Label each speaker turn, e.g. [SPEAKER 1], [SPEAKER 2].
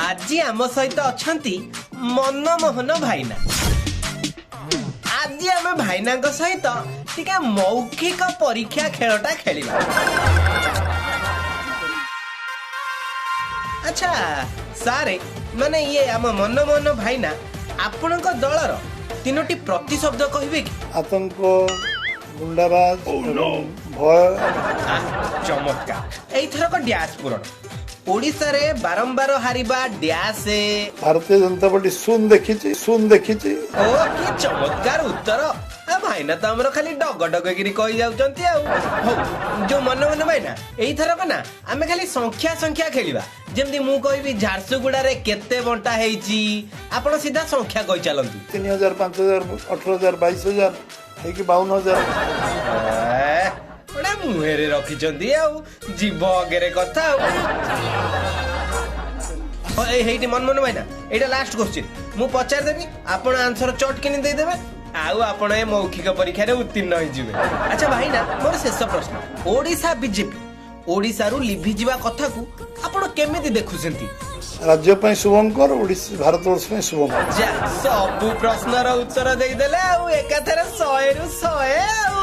[SPEAKER 1] आज आम सहित अछंती मनमोहन भाईना। आज आम भाईना सहित टिके मौखिक परीक्षा खेलटा खेलिबा। अच्छा सारे माने ये आम मनमोहन भाईना आपणक दलर तीनोटी प्रतिशब्द कहबे कि?
[SPEAKER 2] आतंक, गुंडाराज, भय।
[SPEAKER 1] चमत्कार। एथरक डैश पूरण ओडिसा रे बारंबार हारिबा डैश।
[SPEAKER 2] भारतीय जनता पार्टी सुन देखी।
[SPEAKER 1] ओ कि चमत्कार उत्तर। भाईना तो हमरो खाली डग डगगिरी कहि जाउचंती आ। हो जो मनमोहन भाईना एथरक ना आमे खाली संख्या खेलिबा। जेमदी मु कहबी झारसुगुडा रे केते बंटा हेची आपण सीधा संख्या कहि चलंतु।
[SPEAKER 2] 3000, 5000, 18000, 22000 हेकी 52000।
[SPEAKER 1] ओडा मुहेरे रखिचंती आ जीव अगेरे कथा आ। हेइटी मनमोहन भाईना एटा लास्ट क्वेश्चन मु पचार देबी आपण आंसर चट किनि दे देबे आउ आपण ए मौखिक परीक्षा रे उत्तीर्ण होई जिवे। अच्छा भाईना मोर शेष प्रश्न ओडिसा बीजेपी ओडिसा रु लिभि जिवा कथा को आपण केमिति देखुछंती?
[SPEAKER 2] राज्य ପାଇଁ शुभंकर, ओडिसा भारतवर्ष ପାଇଁ शुभंकर।
[SPEAKER 1] सब प्रश्नर उत्तर देई देले आ एकाथरे 100 रु 100 आ।